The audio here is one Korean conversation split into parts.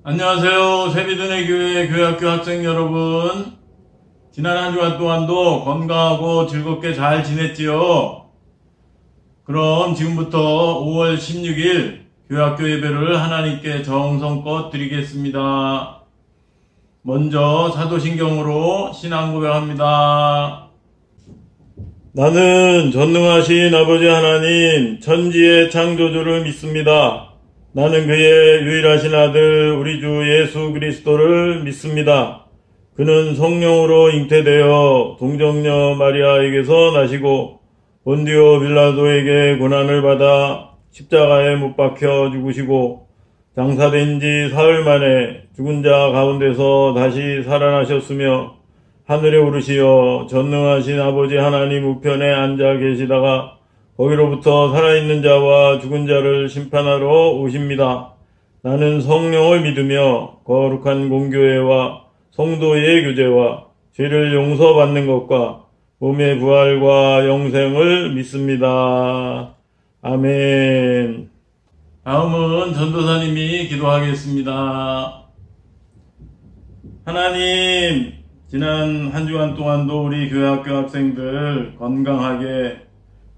안녕하세요. 새비드네 교회 교회학교 학생 여러분. 지난 한 주간 동안도 건강하고 즐겁게 잘 지냈지요? 그럼 지금부터 5월 16일 교회학교 예배를 하나님께 정성껏 드리겠습니다. 먼저 사도신경으로 신앙 고백합니다. 나는 전능하신 아버지 하나님 천지의 창조주를 믿습니다. 나는 그의 유일하신 아들 우리 주 예수 그리스도를 믿습니다. 그는 성령으로 잉태되어 동정녀 마리아에게서 나시고 본디오 빌라도에게 고난을 받아 십자가에 못 박혀 죽으시고 장사된 지 사흘 만에 죽은 자 가운데서 다시 살아나셨으며 하늘에 오르시어 전능하신 아버지 하나님 우편에 앉아 계시다가 거기로부터 살아있는 자와 죽은 자를 심판하러 오십니다. 나는 성령을 믿으며 거룩한 공교회와 성도의 교제와 죄를 용서받는 것과 몸의 부활과 영생을 믿습니다. 아멘. 다음은 전도사님이 기도하겠습니다. 하나님, 지난 한 주간 동안도 우리 교회학교 학생들 건강하게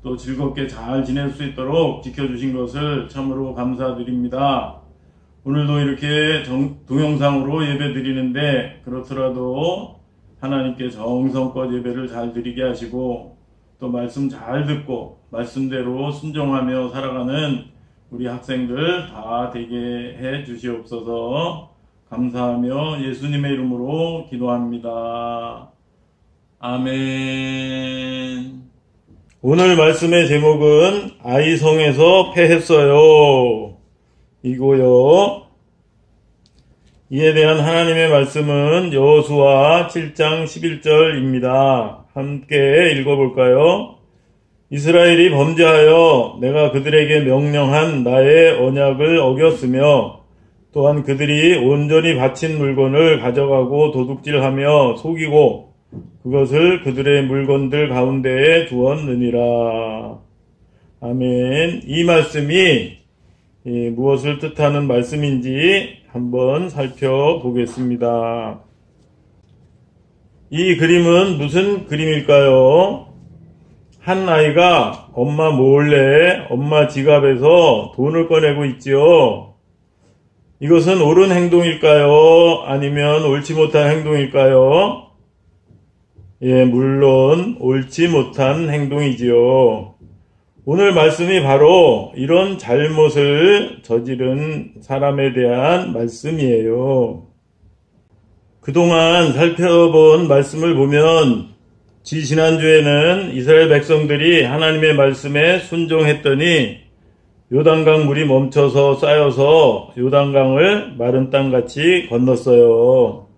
또 즐겁게 잘 지낼 수 있도록 지켜주신 것을 참으로 감사드립니다. 오늘도 이렇게 동영상으로 예배 드리는데 그렇더라도 하나님께 정성껏 예배를 잘 드리게 하시고 또 말씀 잘 듣고 말씀대로 순종하며 살아가는 우리 학생들 다 되게 해 주시옵소서. 감사하며 예수님의 이름으로 기도합니다. 아멘. 오늘 말씀의 제목은 아이성에서 패했어요 이고요. 이에 대한 하나님의 말씀은 여호수아 7장 11절입니다. 함께 읽어볼까요? 이스라엘이 범죄하여 내가 그들에게 명령한 나의 언약을 어겼으며 또한 그들이 온전히 바친 물건을 가져가고 도둑질하며 속이고 그것을 그들의 물건들 가운데에 두었느니라. 아멘. 이 말씀이 무엇을 뜻하는 말씀인지 한번 살펴보겠습니다. 이 그림은 무슨 그림일까요? 한 아이가 엄마 몰래 엄마 지갑에서 돈을 꺼내고 있지요. 이것은 옳은 행동일까요? 아니면 옳지 못한 행동일까요? 예, 물론 옳지 못한 행동이지요. 오늘 말씀이 바로 이런 잘못을 저지른 사람에 대한 말씀이에요. 그동안 살펴본 말씀을 보면 지난주에는 이스라엘 백성들이 하나님의 말씀에 순종했더니 요단강 물이 멈춰서 쌓여서 요단강을 마른 땅같이 건넜어요.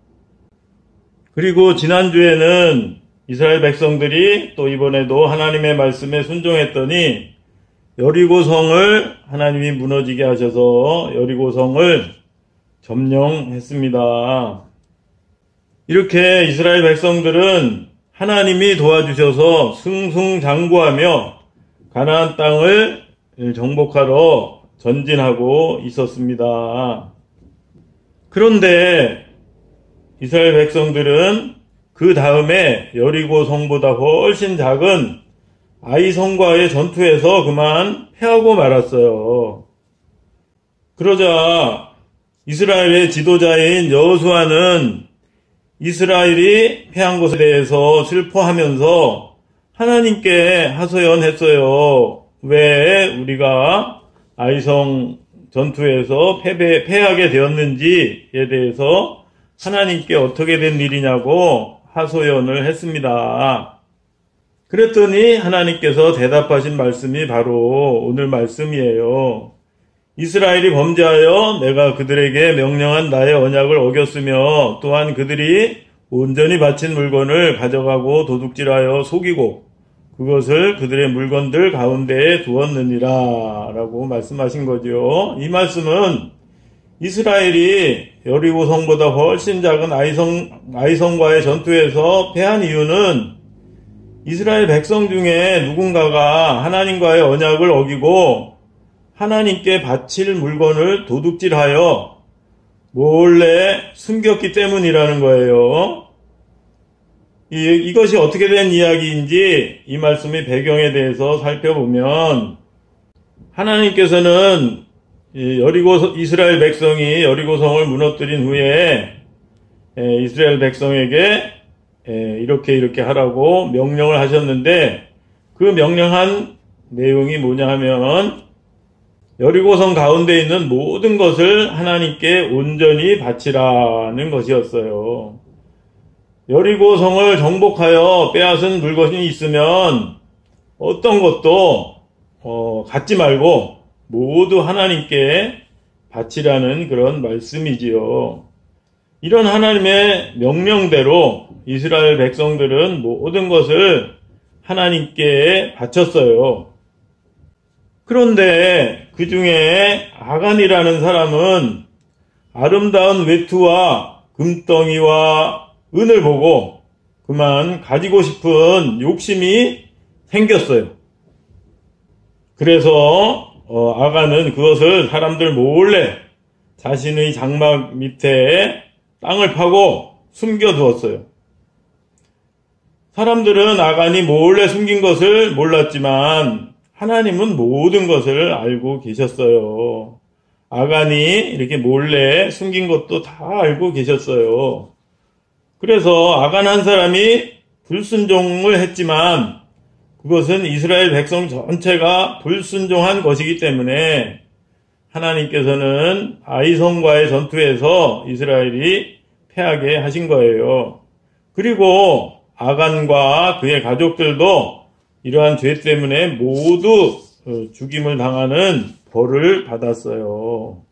그리고 지난주에는 이스라엘 백성들이 또 이번에도 하나님의 말씀에 순종했더니 여리고성을 하나님이 무너지게 하셔서 여리고성을 점령했습니다. 이렇게 이스라엘 백성들은 하나님이 도와주셔서 승승장구하며 가나안 땅을 정복하러 전진하고 있었습니다. 그런데 이스라엘 백성들은 그 다음에 여리고 성보다 훨씬 작은 아이성과의 전투에서 그만 패하고 말았어요. 그러자 이스라엘의 지도자인 여호수아는 이스라엘이 패한 것에 대해서 슬퍼하면서 하나님께 하소연했어요. 왜 우리가 아이성 전투에서 패하게 되었는지에 대해서 하나님께 어떻게 된 일이냐고 하소연을 했습니다. 그랬더니 하나님께서 대답하신 말씀이 바로 오늘 말씀이에요. 이스라엘이 범죄하여 내가 그들에게 명령한 나의 언약을 어겼으며 또한 그들이 온전히 바친 물건을 가져가고 도둑질하여 속이고 그것을 그들의 물건들 가운데에 두었느니라 라고 말씀하신 거죠. 이 말씀은 이스라엘이 여리고 성보다 훨씬 작은 아이성과의 전투에서 패한 이유는 이스라엘 백성 중에 누군가가 하나님과의 언약을 어기고 하나님께 바칠 물건을 도둑질하여 몰래 숨겼기 때문이라는 거예요. 이것이 어떻게 된 이야기인지 이 말씀의 배경에 대해서 살펴보면, 하나님께서는 이스라엘 백성이 여리고성을 무너뜨린 후에 이스라엘 백성에게 이렇게 하라고 명령을 하셨는데, 그 명령한 내용이 뭐냐 하면 여리고성 가운데 있는 모든 것을 하나님께 온전히 바치라는 것이었어요. 여리고성을 정복하여 빼앗은 물건이 있으면 어떤 것도 갖지 말고 모두 하나님께 바치라는 그런 말씀이지요. 이런 하나님의 명령대로 이스라엘 백성들은 모든 것을 하나님께 바쳤어요. 그런데 그 중에 아간이라는 사람은 아름다운 외투와 금덩이와 은을 보고 그만 가지고 싶은 욕심이 생겼어요. 그래서 아간은 그것을 사람들 몰래 자신의 장막 밑에 땅을 파고 숨겨두었어요. 사람들은 아간이 몰래 숨긴 것을 몰랐지만 하나님은 모든 것을 알고 계셨어요. 아간이 이렇게 몰래 숨긴 것도 다 알고 계셨어요. 그래서 아간 한 사람이 불순종을 했지만 그것은 이스라엘 백성 전체가 불순종한 것이기 때문에 하나님께서는 아이성과의 전투에서 이스라엘이 패하게 하신 거예요. 그리고 아간과 그의 가족들도 이러한 죄 때문에 모두 죽임을 당하는 벌을 받았어요.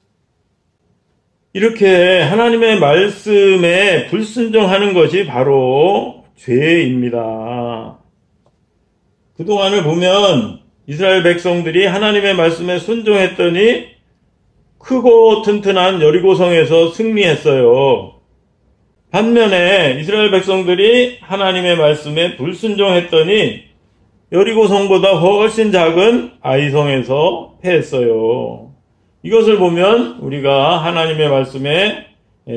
이렇게 하나님의 말씀에 불순종하는 것이 바로 죄입니다. 그동안을 보면 이스라엘 백성들이 하나님의 말씀에 순종했더니 크고 튼튼한 여리고성에서 승리했어요. 반면에 이스라엘 백성들이 하나님의 말씀에 불순종했더니 여리고성보다 훨씬 작은 아이성에서 패했어요. 이것을 보면 우리가 하나님의 말씀에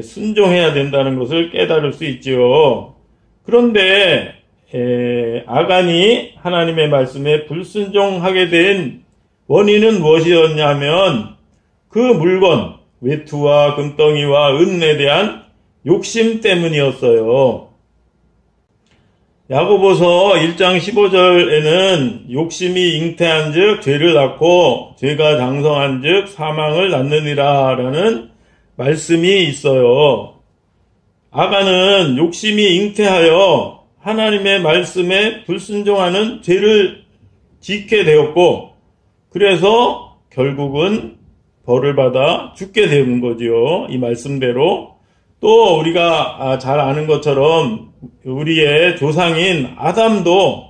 순종해야 된다는 것을 깨달을 수 있지요. 그런데 아간이 하나님의 말씀에 불순종하게 된 원인은 무엇이었냐면 그 물건, 외투와 금덩이와 은에 대한 욕심 때문이었어요. 야고보서 1장 15절에는 욕심이 잉태한 즉 죄를 낳고 죄가 장성한 즉 사망을 낳느니라 라는 말씀이 있어요. 아간은 욕심이 잉태하여 하나님의 말씀에 불순종하는 죄를 짓게 되었고 그래서 결국은 벌을 받아 죽게 된 거지요. 이 말씀대로. 또 우리가 잘 아는 것처럼 우리의 조상인 아담도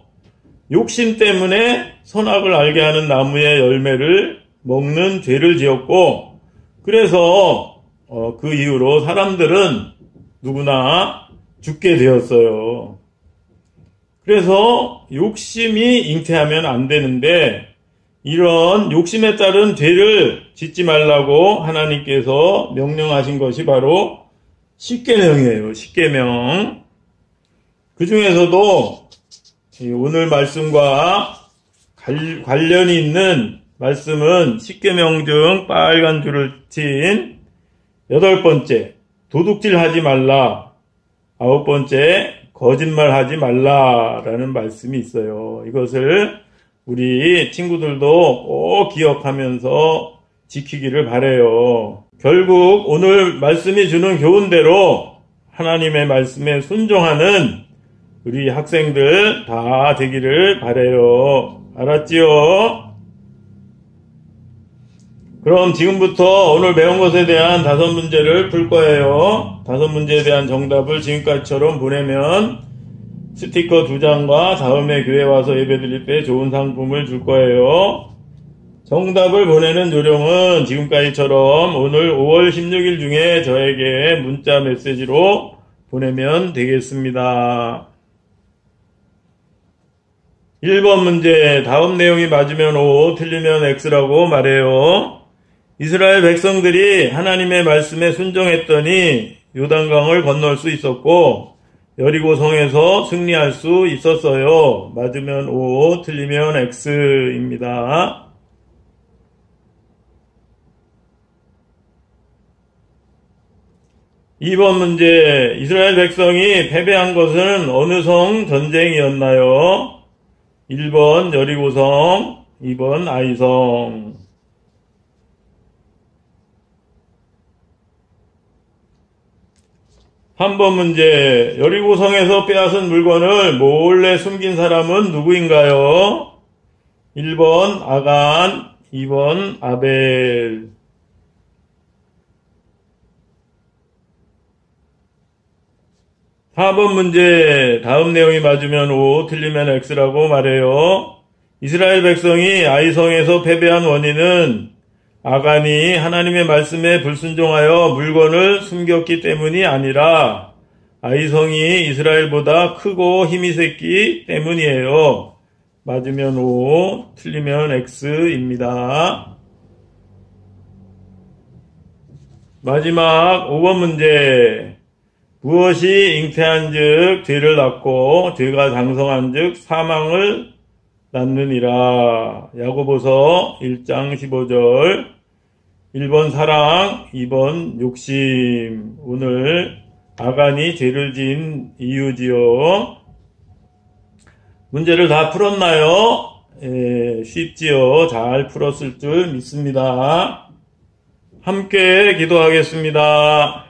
욕심 때문에 선악을 알게 하는 나무의 열매를 먹는 죄를 지었고 그래서 그 이후로 사람들은 누구나 죽게 되었어요. 그래서 욕심이 잉태하면 안 되는데 이런 욕심에 따른 죄를 짓지 말라고 하나님께서 명령하신 것이 바로 십계명이에요. 십계명. 그 중에서도 오늘 말씀과 관련이 있는 말씀은 십계명 중 빨간 줄을 친 8번째, 도둑질하지 말라. 9번째, 거짓말하지 말라라는 말씀이 있어요. 이것을 우리 친구들도 꼭 기억하면서 지키기를 바라요. 결국 오늘 말씀이 주는 교훈대로 하나님의 말씀에 순종하는 우리 학생들 다 되기를 바라요. 알았지요? 그럼 지금부터 오늘 배운 것에 대한 5문제를 풀 거예요. 5문제에 대한 정답을 지금까지처럼 보내면 스티커 2장과 다음에 교회 와서 예배드릴 때 좋은 상품을 줄 거예요. 정답을 보내는 요령은 지금까지처럼 오늘 5월 16일 중에 저에게 문자 메시지로 보내면 되겠습니다. 1번 문제, 다음 내용이 맞으면 O, 틀리면 X라고 말해요. 이스라엘 백성들이 하나님의 말씀에 순종했더니 요단강을 건널 수 있었고 여리고성에서 승리할 수 있었어요. 맞으면 O, 틀리면 X입니다. 2번 문제, 이스라엘 백성이 패배한 것은 어느 성 전쟁이었나요? 1번 여리고성, 2번 아이성. 3번 문제, 여리고성에서 빼앗은 물건을 몰래 숨긴 사람은 누구인가요? 1번 아간, 2번 아벨. 4번 문제, 다음 내용이 맞으면 O, 틀리면 X라고 말해요. 이스라엘 백성이 아이성에서 패배한 원인은 아간이 하나님의 말씀에 불순종하여 물건을 숨겼기 때문이 아니라 아이성이 이스라엘보다 크고 힘이 셌기 때문이에요. 맞으면 O, 틀리면 X입니다. 마지막 5번 문제. 무엇이 잉태한 즉 죄를 낳고 죄가 장성한 즉 사망을 낳느니라. 야고보서 1장 15절. 1번 사랑, 2번 욕심. 오늘 아간이 죄를 지은 이유지요. 문제를 다 풀었나요? 쉽지요. 잘 풀었을 줄 믿습니다. 함께 기도하겠습니다.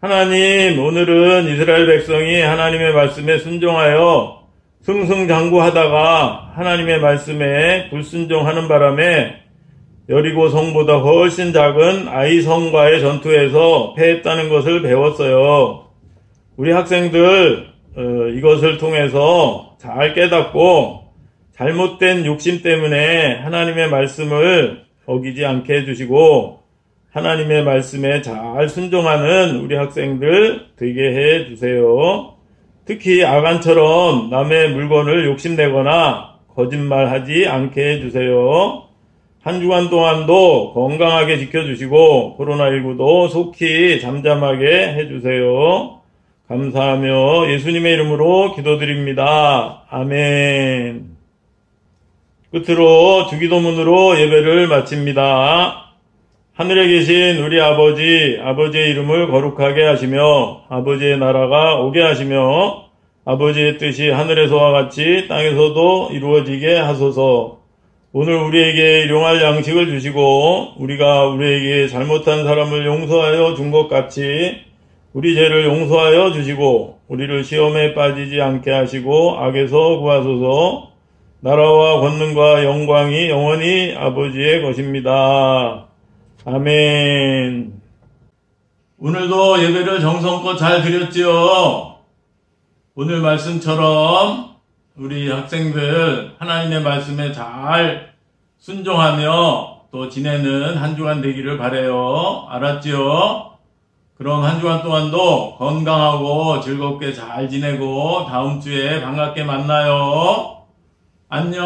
하나님, 오늘은 이스라엘 백성이 하나님의 말씀에 순종하여 승승장구하다가 하나님의 말씀에 불순종하는 바람에 여리고 성보다 훨씬 작은 아이성과의 전투에서 패했다는 것을 배웠어요. 우리 학생들 이것을 통해서 잘 깨닫고 잘못된 욕심 때문에 하나님의 말씀을 어기지 않게 해주시고 하나님의 말씀에 잘 순종하는 우리 학생들 되게 해주세요. 특히 아간처럼 남의 물건을 욕심내거나 거짓말하지 않게 해주세요. 한 주간 동안도 건강하게 지켜주시고 코로나19도 속히 잠잠하게 해주세요. 감사하며 예수님의 이름으로 기도드립니다. 아멘. 끝으로 주기도문으로 예배를 마칩니다. 하늘에 계신 우리 아버지, 아버지의 이름을 거룩하게 하시며 아버지의 나라가 오게 하시며 아버지의 뜻이 하늘에서와 같이 땅에서도 이루어지게 하소서. 오늘 우리에게 일용할 양식을 주시고 우리가 우리에게 잘못한 사람을 용서하여 준 것 같이 우리 죄를 용서하여 주시고 우리를 시험에 빠지지 않게 하시고 악에서 구하소서. 나라와 권능과 영광이 영원히 아버지의 것입니다. 아멘. 오늘도 예배를 정성껏 잘 드렸지요. 오늘 말씀처럼 우리 학생들 하나님의 말씀에 잘 순종하며 또 지내는 한 주간 되기를 바라요. 알았지요? 그럼 한 주간 동안도 건강하고 즐겁게 잘 지내고 다음 주에 반갑게 만나요. 안녕.